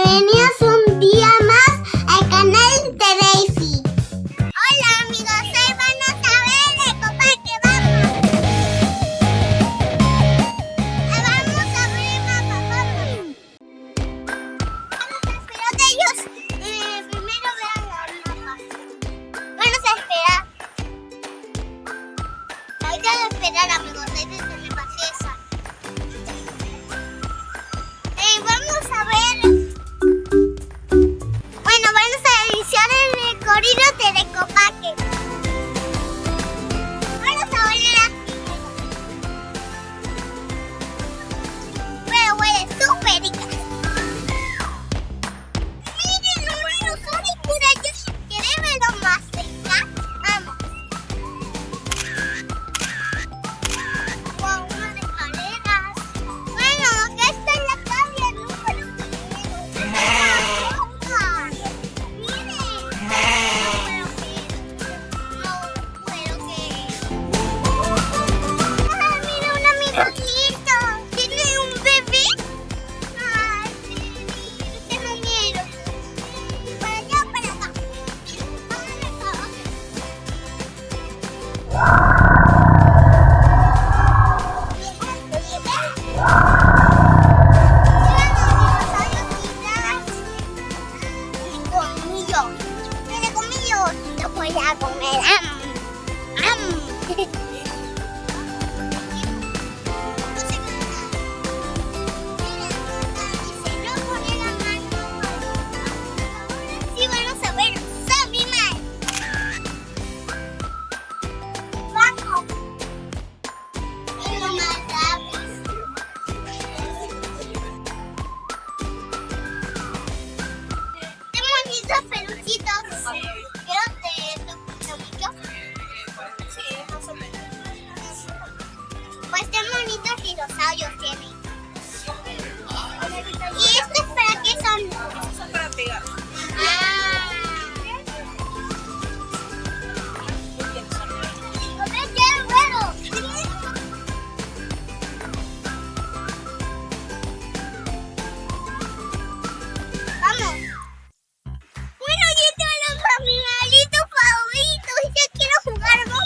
bienvenidos un día más al canal de Daisy. Hola amigos, hoy vamos a ver el Ecoparque, vamos. Vamos a ver el mapa, vamos. Pero de ellos, primero vean el mapa. Vamos a esperar. Hay que esperar amigos, hay que tener paciencia. Vamos a ver. Bueno, vamos a iniciar el recorrido del Ecoparque. Vamos a ver aquí. Pero huele súper rica. Miren los dinosaurios por allá. ¿Quieren verlo más cerca? Vamos. Wow, unas escaleras. Bueno, acá está la tabla número voy a comer. Sí, vamos a ver. Zombie Man. Vamos. Es lo más rápido. Qué bonitos peluchitos. Pues qué bonitos dinosaurios tienen. ¿Y estos para qué son? Estos son para pegar. Vamos. Bueno, yo tengo los animalitos favoritos. Yo quiero jugar con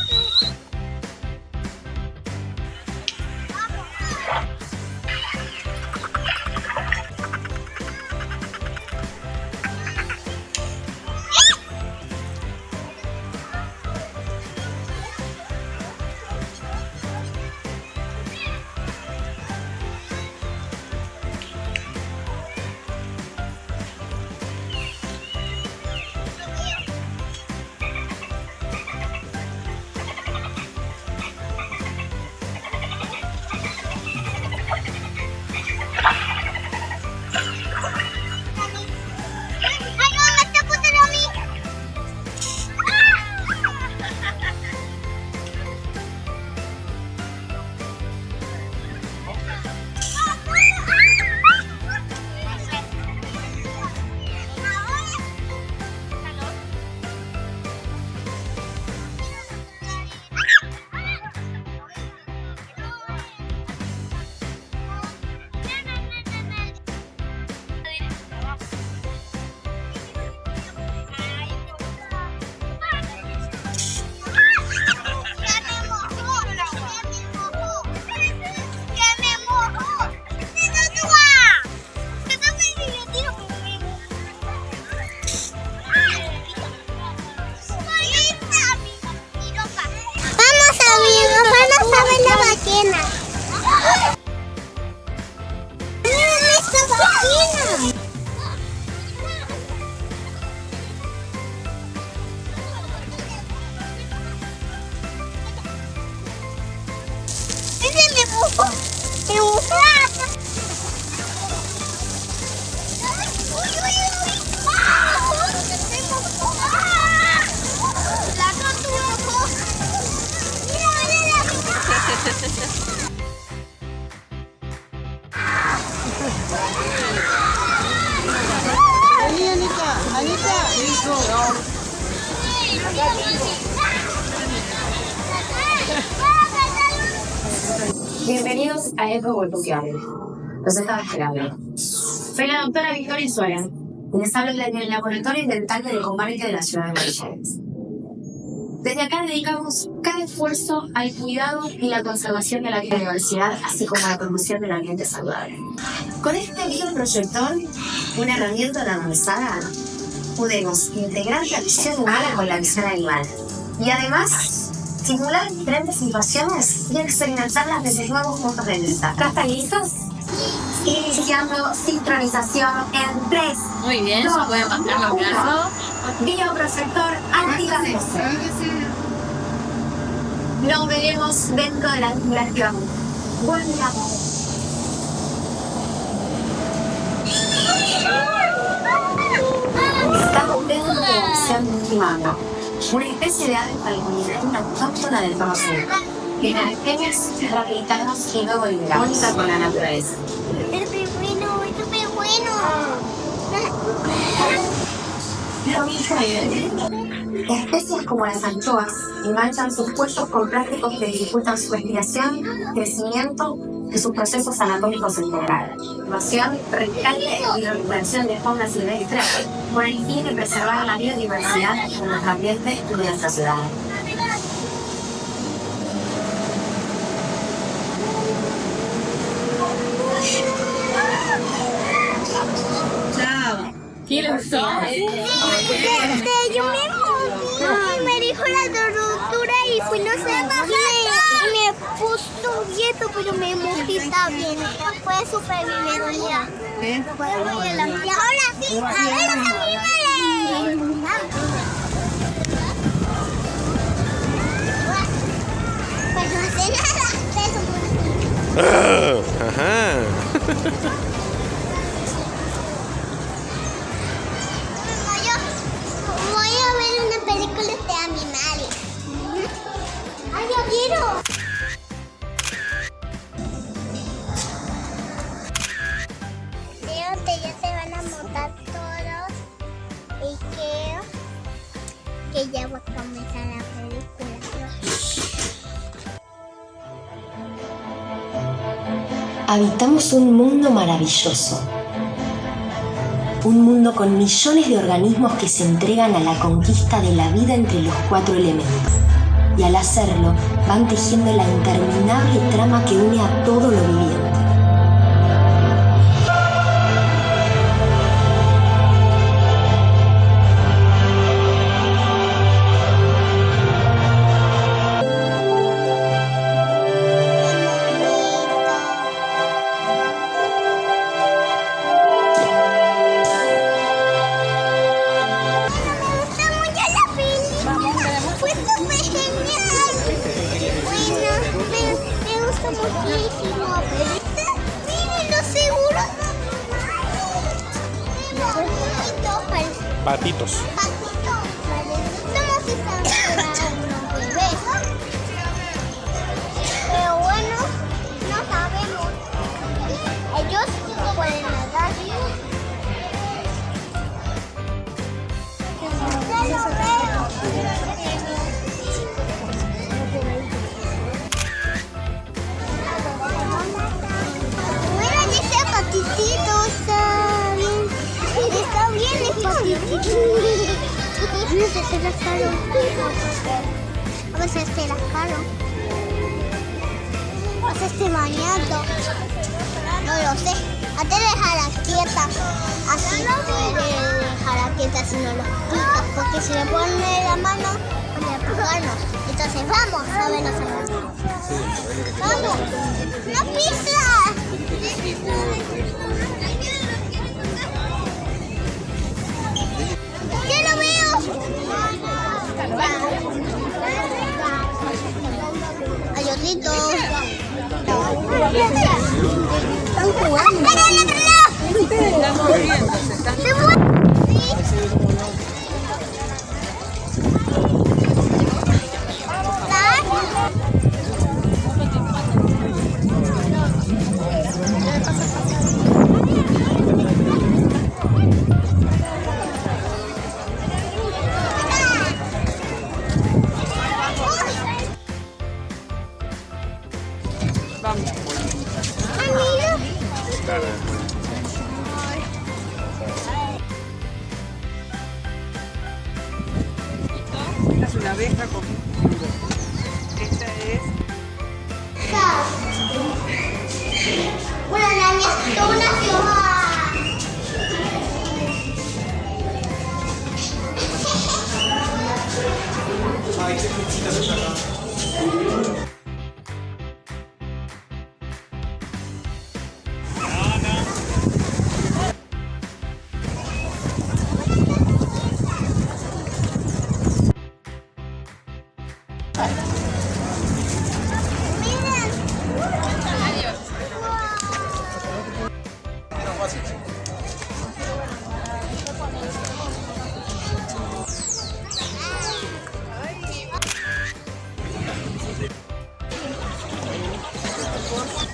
Bienvenidos a Eco Evolución. Los estaba esperando. Soy la doctora Victoria Suárez y les hablo desde el Laboratorio Dental del Comarque de la Ciudad de Buenos Aires. Desde acá dedicamos cada esfuerzo al cuidado y la conservación de la biodiversidad, así como a la promoción del ambiente saludable. Con este bioproyector, una herramienta de avanzada, podemos integrar la visión humana con la visión animal y además simular diferentes situaciones y experimentarlas desde nuevos puntos de vista. ¿Ya están listos? Iniciando sincronización en 3. Muy bien, 2, se puede pasar los brazos. Bioproyector activándose. Nos veremos dentro de la simulación. Volvamos. Estamos dentro de la visión ultimada, una especie de ave palmolina autóctona del Cono Sur, que en pequeñas rehabilitados y luego liberados. Bonita con la naturaleza. Es súper bueno. Especies como las anchoas manchan sus cuellos con plásticos que dificultan su respiración, crecimiento y sus procesos anatómicos en general. Innovación, rescate y recuperación de fauna silvestre con el fin de preservar la biodiversidad de nuestro ambiente y de nuestra ciudad. ¿Qué le gustó? Yo me moví y me dijo la tortura y fui no sé me puso quieto, pero me moví también. Fue súper bien, mira. Fue muy bien. Y ahora sí, a ver los animales. Pues no hace nada. Ajá. Voy a ver una película de animales. ¡Ay, yo quiero! Creo que ya se van a montar todos y creo que ya va a comenzar la película. Habitamos un mundo maravilloso. Un mundo con millones de organismos que se entregan a la conquista de la vida entre los 4 elementos. Y al hacerlo, van tejiendo la interminable trama que une a todo lo viviente. Fue súper genial. Bueno, me gusta muchísimo. Miren los seguros. Qué bonito. Patitos. Patitos. Estamos esperando unos bebés. Pero bueno, no sabemos. Ellos pueden nadar. Ya lo veo. Bueno, dice patitito, está bien. Está bien el patitito. Vamos a hacer la caro. Vamos a hacer la caro. Vamos a estar bañando. No lo sé. Antes de dejarla quieta. Así no puede dejarla quieta si no lo picas. Porque si le pone la mano, puede empujarnos. Entonces vamos a vernos. ¡Vamos! ¡No pisa! ¡Ya lo veo! ¡Ayotito! ¡Están jugando! ¡Se fue! es una abeja con... Esta es... Bueno, la mía es toda una ciudad.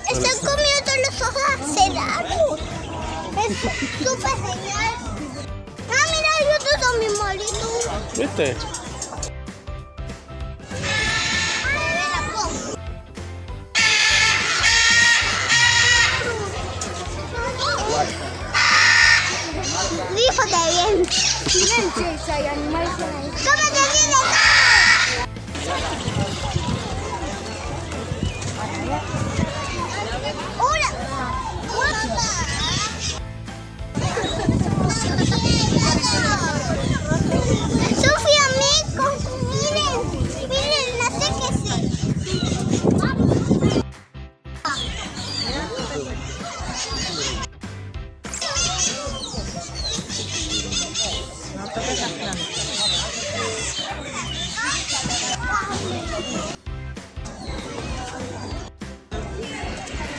Están comiendo los ojos cerrados. Es súper genial. Ah, mira, hay otros animalitos. ¿Viste? Fíjate bien. Fíjense si hay animales ahí. ¡Cómete bien ¡hola! Sofía, amigos, miren, acérquese.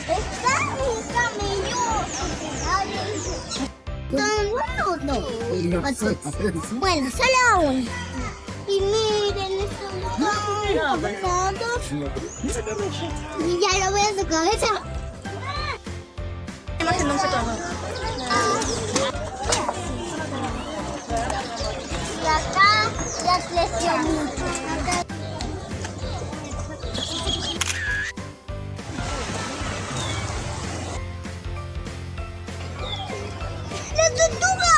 Está un camello. Bueno, solo uno. Y miren, estamos pasados. Y ya lo veo en su cabeza. Y acá las lesionistas. ¡La tortuga!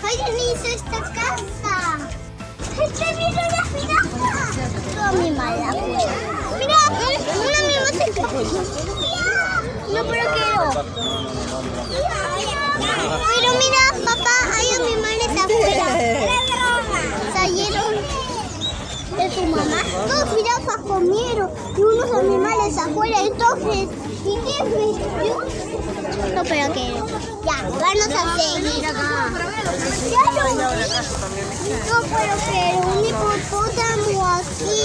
¡Alguien hizo esta casa! ¡Estoy viendo la jirafa! Toda mi mala. ¡Mira! ¡Una mimosa! No, pero quiero. Pero mira, papá, hay animales afuera. Salieron de su mamá. Dos jirafas comieron y unos animales afuera. Entonces, ¿y qué ves? ¿Yo? No, pero quiero. Ya, vamos a seguir. Ya lo vi. No, pero quiero un hipopótamo aquí.